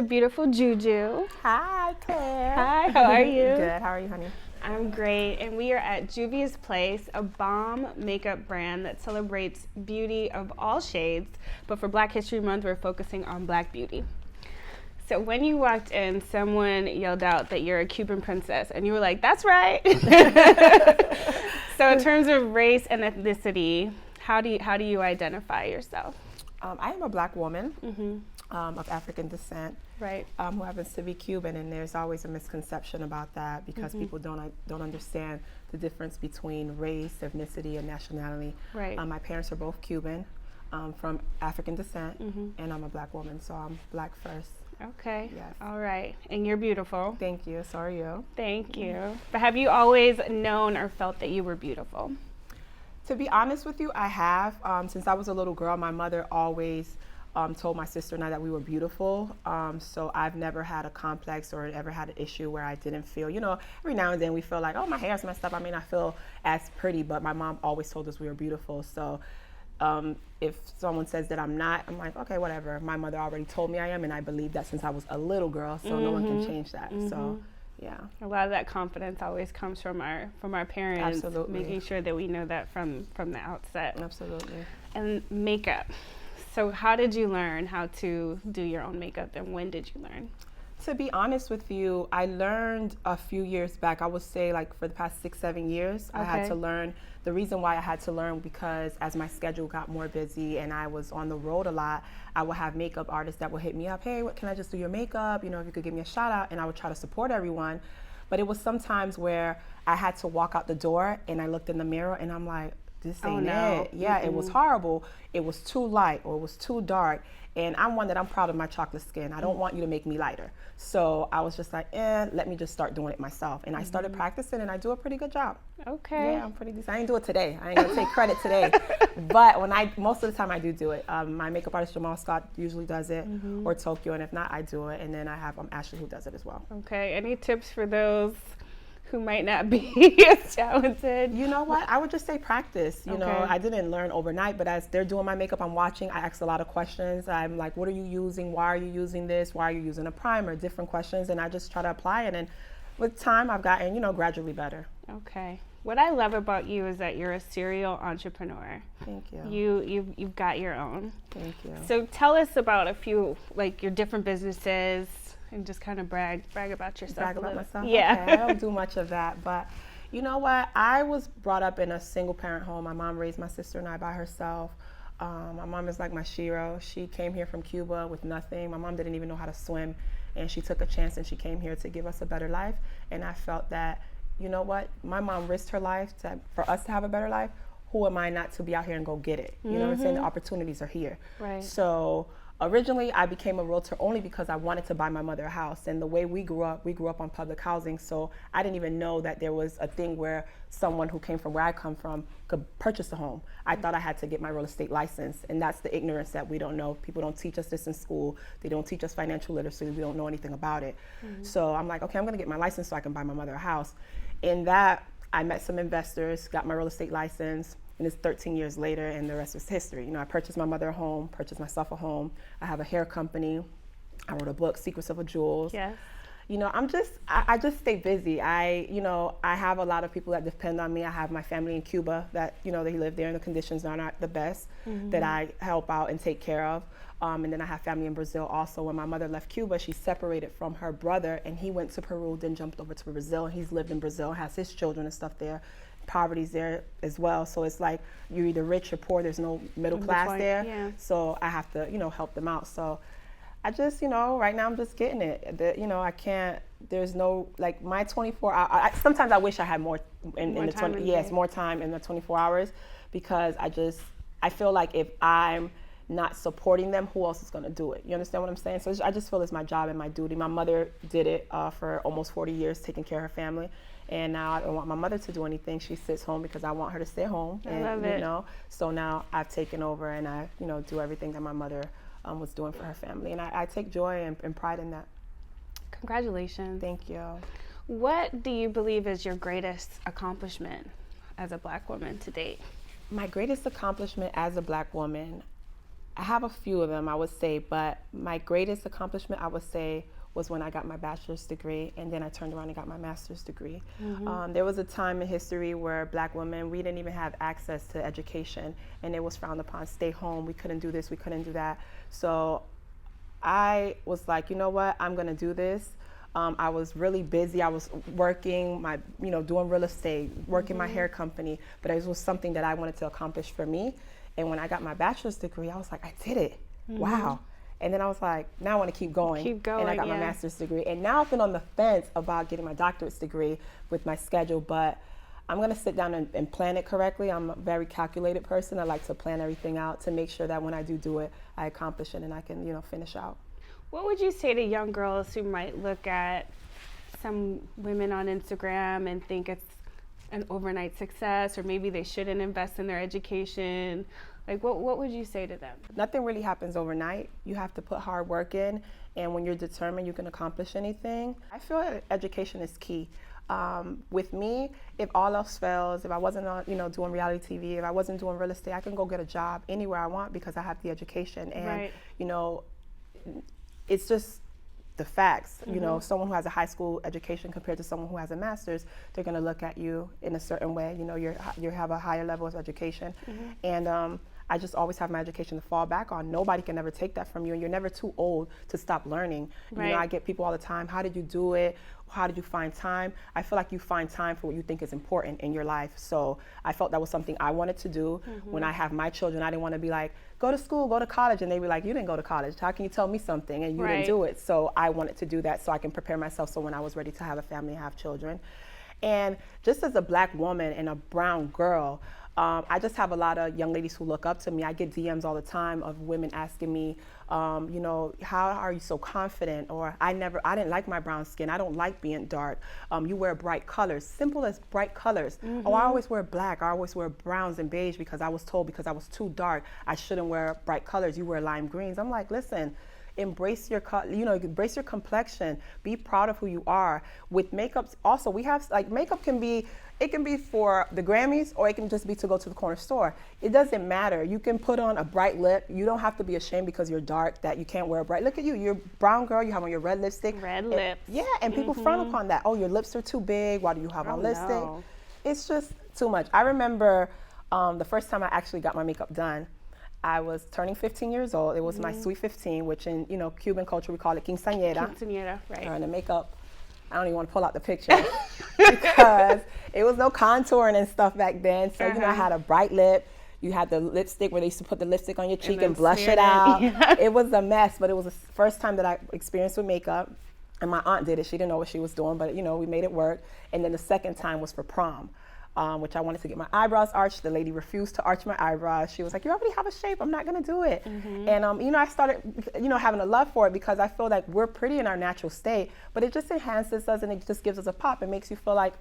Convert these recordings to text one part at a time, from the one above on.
the beautiful Juju. Hi, Claire. Hi, how are you? Good. How are you, honey? I'm great, and we are at Juvia's Place, a bomb makeup brand that celebrates beauty of all shades, but for Black History Month, we're focusing on Black beauty. So when you walked in, someone yelled out that you're a Cuban princess, and you were like, that's right. So in terms of race and ethnicity, how do you identify yourself? I am a Black woman of African descent, Right. who happens to be Cuban, and there's always a misconception about that because people don't understand the difference between race, ethnicity, and nationality. Right. My parents are both Cuban, from African descent, and I'm a Black woman, so I'm Black first. Okay. Yes. All right. And you're beautiful. Thank you. So are you. Thank you. But have you always known or felt that you were beautiful? To be honest with you, I have. Since I was a little girl, my mother always told my sister and I that we were beautiful. So I've never had a complex or ever had an issue where I didn't feel, every now and then we feel like, oh, my hair's messed up. I may not feel as pretty, but my mom always told us we were beautiful. So if someone says that I'm not, I'm like, okay, whatever. My mother already told me I am, and I believe that since I was a little girl, so no one can change that. So, yeah. A lot of that confidence always comes from our parents. Absolutely. Making sure that we know that from the outset. Absolutely. And makeup. So how did you learn how to do your own makeup, and when did you learn? To be honest with you, I learned a few years back. I would say like for the past 6-7 years, I had to learn. The reason why I had to learn because as my schedule got more busy and I was on the road a lot, I would have makeup artists that would hit me up. Hey, what can I just do your makeup? If you could give me a shout out, and I would try to support everyone. But it was sometimes where I had to walk out the door and I looked in the mirror and I'm like, this ain't it. Yeah, it was horrible. It was too light or it was too dark. And I'm proud of my chocolate skin. I don't want you to make me lighter. So I was just like, let me just start doing it myself. And I started practicing and I do a pretty good job. Okay. Yeah, I'm pretty decent. I didn't do it today. I ain't gonna take credit today. But most of the time I do it. My makeup artist, Jamal Scott, usually does it, or Tokyo. And if not, I do it. And then I have Ashley who does it as well. Okay, any tips for those who might not be as talented? You know what? I would just say practice. You know, I didn't learn overnight, but as they're doing my makeup, I'm watching. I ask a lot of questions. I'm like, what are you using? Why are you using this? Why are you using a primer? Different questions, and I just try to apply it. And with time, I've gotten, gradually better. Okay. What I love about you is that you're a serial entrepreneur. Thank you. You've got your own. Thank you. So tell us about a few, like your different businesses, and just kind of brag about yourself. Brag about myself? Yeah. Okay, I don't do much of that, but you know what? I was brought up in a single parent home. My mom raised my sister and I by herself. My mom is like my shero. She came here from Cuba with nothing. My mom didn't even know how to swim, and she took a chance and she came here to give us a better life. And I felt that, you know what? My mom risked her life for us to have a better life. Who am I not to be out here and go get it? You know what I'm saying? The opportunities are here. Right. So originally, I became a realtor only because I wanted to buy my mother a house. And the way we grew up on public housing. So I didn't even know that there was a thing where someone who came from where I come from could purchase a home. I thought I had to get my real estate license. And that's the ignorance that we don't know. People don't teach us this in school. They don't teach us financial literacy. We don't know anything about it. So I'm like, okay, I'm going to get my license so I can buy my mother a house. In that, I met some investors, got my real estate license. And it's 13 years later, and the rest was history. I purchased my mother a home, purchased myself a home. I have a hair company. I wrote a book, Secrets of a Jewels. Yes. I just stay busy. I have a lot of people that depend on me. I have my family in Cuba that, they live there and the conditions are not the best, that I help out and take care of. And then I have family in Brazil also. When my mother left Cuba, she separated from her brother and he went to Peru, then jumped over to Brazil. He's lived in Brazil, has his children and stuff there. Poverty's there as well. So it's like you're either rich or poor. There's no middle class there. Yeah. So I have to, help them out. So I just, right now I'm just getting it. I can't, there's no, like my 24 hours, sometimes I wish I had more in the 20, more time in the 24 hours because I feel like if I'm not supporting them, who else is going to do it? You understand what I'm saying? So I just feel it's my job and my duty. My mother did it for almost 40 years, taking care of her family. And now I don't want my mother to do anything. She sits home because I want her to stay home. I love it. So now I've taken over and I, do everything that my mother was doing for her family. And I take joy and pride in that. Congratulations. Thank you. What do you believe is your greatest accomplishment as a Black woman to date? My greatest accomplishment as a Black woman, I have a few of them, I would say, but my greatest accomplishment, I would say, was when I got my bachelor's degree, and then I turned around and got my master's degree. There was a time in history where Black women, we didn't even have access to education, and it was frowned upon. Stay home, we couldn't do this, we couldn't do that. So I was like, you know what, I'm gonna do this. I was really busy. I was working, doing real estate, working my hair company, but it was something that I wanted to accomplish for me. And when I got my bachelor's degree, I was like, I did it. Wow. And then I was like, now I want to keep going. And I got my master's degree. And now I've been on the fence about getting my doctorate's degree with my schedule, but I'm going to sit down and plan it correctly. I'm a very calculated person. I like to plan everything out to make sure that when I do it, I accomplish it and I can, finish out. What would you say to young girls who might look at some women on Instagram and think it's an overnight success, or maybe they shouldn't invest in their education? Like, what would you say to them? Nothing really happens overnight. You have to put hard work in, and when you're determined, you can accomplish anything. I feel that education is key. With me, if all else fails, if I wasn't on, doing reality TV, if I wasn't doing real estate, I can go get a job anywhere I want because I have the education. And, it's just the facts. Someone who has a high school education compared to someone who has a master's, they're going to look at you in a certain way. You have a higher level of education. And I just always have my education to fall back on. Nobody can ever take that from you, and you're never too old to stop learning. Right. I get people all the time, how did you do it? How did you find time? I feel like you find time for what you think is important in your life. So I felt that was something I wanted to do. When I have my children, I didn't want to be like, go to school, go to college, and they be like, you didn't go to college. How can you tell me something and you didn't do it? So I wanted to do that so I can prepare myself so when I was ready to have a family and have children. And just as a Black woman and a brown girl, I just have a lot of young ladies who look up to me. I get DMs all the time of women asking me, how are you so confident? Or I didn't like my brown skin. I don't like being dark. You wear bright colors, simple as bright colors. Oh, I always wear black. I always wear browns and beige because I was told because I was too dark, I shouldn't wear bright colors. You wear lime greens. I'm like, listen, embrace your embrace your complexion. Be proud of who you are. With makeup, also we have makeup can be for the Grammys, or it can just be to go to the corner store. It doesn't matter. You can put on a bright lip. You don't have to be ashamed because you're dark that you can't wear a bright. Look at you. You're a brown girl. You have on your red lipstick. Red lips. Yeah, and people frown upon that. Oh, your lips are too big. Why do you have on lipstick? No. It's just too much. I remember the first time I actually got my makeup done, I was turning 15 years old. It was my sweet 15, which in Cuban culture we call it quinceañera. Quinceañera, right. And the makeup, I don't even want to pull out the picture because it was no contouring and stuff back then. So I had a bright lip. You had the lipstick where they used to put the lipstick on your cheek and blush it out. Yeah. It was a mess, but it was the first time that I experienced with makeup. And my aunt did it. She didn't know what she was doing, but we made it work. And then the second time was for prom. Which I wanted to get my eyebrows arched. The lady refused to arch my eyebrows. She was like, you already have a shape. I'm not going to do it. And, I started, having a love for it because I feel like we're pretty in our natural state, but it just enhances us and it just gives us a pop. It makes you feel like,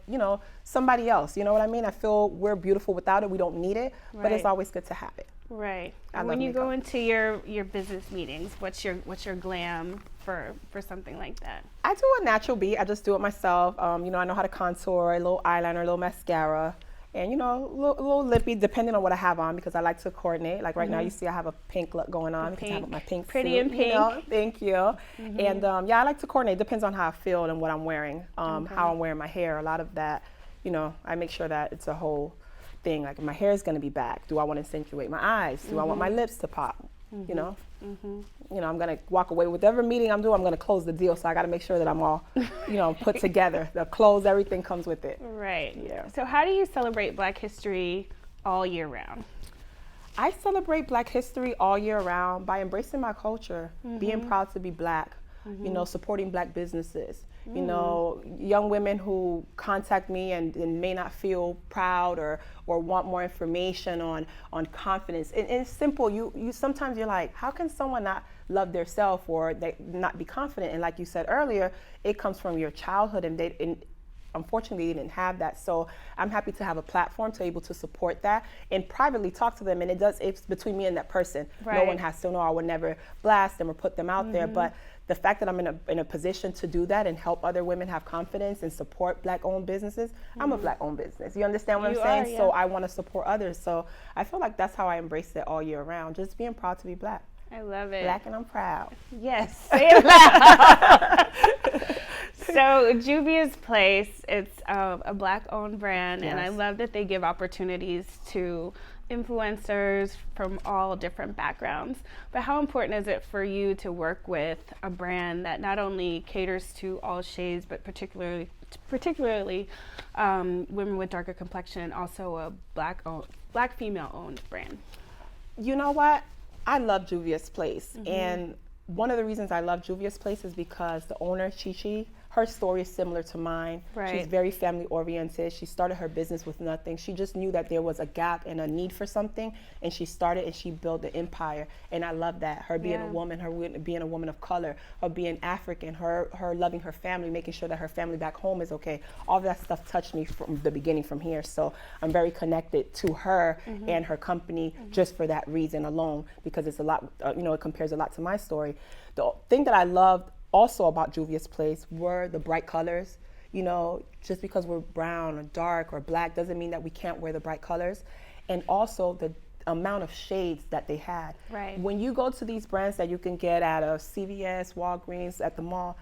somebody else. You know what I mean? I feel we're beautiful without it. We don't need it, but it's always good to have it. Right. And when you go into your business meetings, what's your glam for something like that? I do a natural beat. I just do it myself. I know how to contour, a little eyeliner, a little mascara, and a little lippy, depending on what I have on, because I like to coordinate. Like right now, you see I have a pink look going on because I have my pink pretty suit, and pink. Thank you. And I like to coordinate. Depends on how I feel and what I'm wearing, how I'm wearing my hair. A lot of that, I make sure that it's a whole thing. Like if my hair is going to be back, do I want to accentuate my eyes? Do I want my lips to pop? I'm going to walk away with whatever meeting I'm doing. I'm going to close the deal, so I got to make sure that I'm all, put together. The clothes, everything comes with it. Right. Yeah. So how do you celebrate Black History all year round? I celebrate Black History all year round by embracing my culture, being proud to be Black, supporting Black businesses. Young women who contact me and may not feel proud or want more information on confidence. And it's simple. You sometimes you're like, how can someone not love their self or they not be confident? And like you said earlier, it comes from your childhood, and unfortunately they didn't have that. So I'm happy to have a platform to be able to support that and privately talk to them. And it's between me and that person. Right. No one has to know. I would never blast them or put them out there. But the fact that I'm in a position to do that and help other women have confidence and support Black-owned businesses, I'm a Black-owned business. You understand what I'm saying? Yeah. So I want to support others. So I feel like that's how I embrace it all year round, just being proud to be Black. I love it. Black and I'm proud. Yes, say it loud. So Juvia's Place, it's a Black-owned brand, Yes. and I love that they give opportunities to influencers from all different backgrounds. But how important is it for you to work with a brand that not only caters to all shades, but particularly women with darker complexion, and also a black female-owned brand? You know what? I love Juvia's Place, Mm-hmm. and one of the reasons I love Juvia's Place is because the owner, Chi, her story is similar to mine. Right. She's very family oriented. She started her business with nothing. She just knew that there was a gap and a need for something, and she started and she built the empire. And I love that. Her being a woman, her being a woman of color, her being African, her loving her family, making sure that her family back home is okay. All that stuff touched me from the beginning from here. So I'm very connected to her and her company just for that reason alone, because it's a lot, it compares a lot to my story. The thing that I loved also about Juvia's Place were the bright colors. Just because we're brown or dark or black doesn't mean that we can't wear the bright colors. And also the amount of shades that they had. Right. When you go to these brands that you can get at a CVS, Walgreens, at the mall,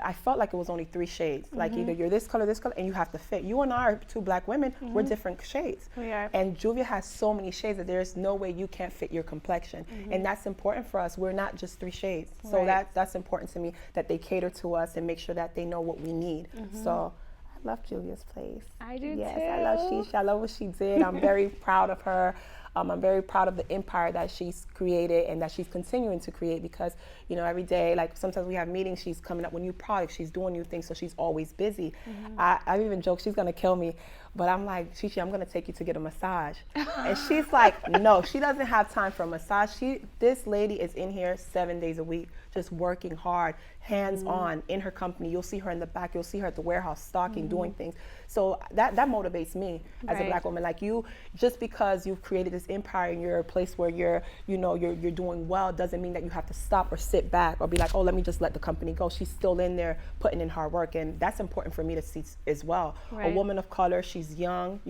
I felt like it was only 3 shades. Like either you're this color, and you have to fit. You and I are 2 black women, we're different shades. We are. And Juvia has so many shades that there's no way you can't fit your complexion. And that's important for us. We're not just 3 shades. So that's important to me, that they cater to us and make sure that they know what we need. So I love Juvia's Place. I do yes, too. I love Shisha. I love what she did. I'm very proud of her. I'm very proud of the empire that she's created and that she's continuing to create, because, every day, like sometimes we have meetings, she's coming up with new products, she's doing new things, so she's always busy. I even joke, she's gonna kill me, but I'm like, Shishi, I'm gonna take you to get a massage. And she's like, no, she doesn't have time for a massage. This lady is in here 7 days a week, just working hard, hands-on in her company. You'll see her in the back, you'll see her at the warehouse stocking, doing things. So that motivates me as a black woman. Like you, just because you've created this empire and you're a place where you're doing well, doesn't mean that you have to stop or sit back or be like, oh, let me just let the company go. She's still in there putting in hard work, and that's important for me to see as well. Right. A woman of color, she's young,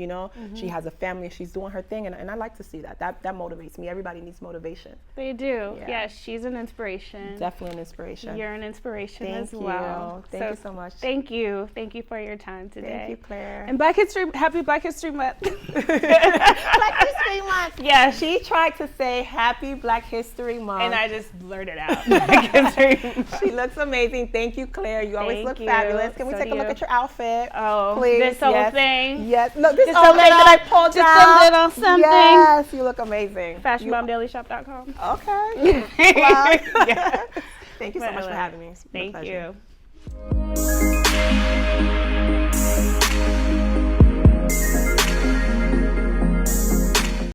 she has a family, she's doing her thing, and I like to see that. That motivates me. Everybody needs motivation. They do. Yeah. Yes, she's an inspiration. Definitely an inspiration. You're an inspiration Thank as well. you. Thank you so much. Thank you. Thank you for your time today. Thank you, Claire. And Happy Black History Month. Black History Month. Yeah, She tried to say Happy Black History Month. and I just blurted out Black History Month. She looks amazing. Thank you, Claire. You always Thank look you. fabulous. Can we So take a do look you. at your outfit? Oh, please. this whole Yes. thing. Yes. No, this Just whole a thing that I little- pulled just out. a little something. Yes, you look amazing. FashionBombDailyShop.com. Okay. Plug. Yeah. Thank you so But I much for love having it. me. It's been a Thank pleasure. you.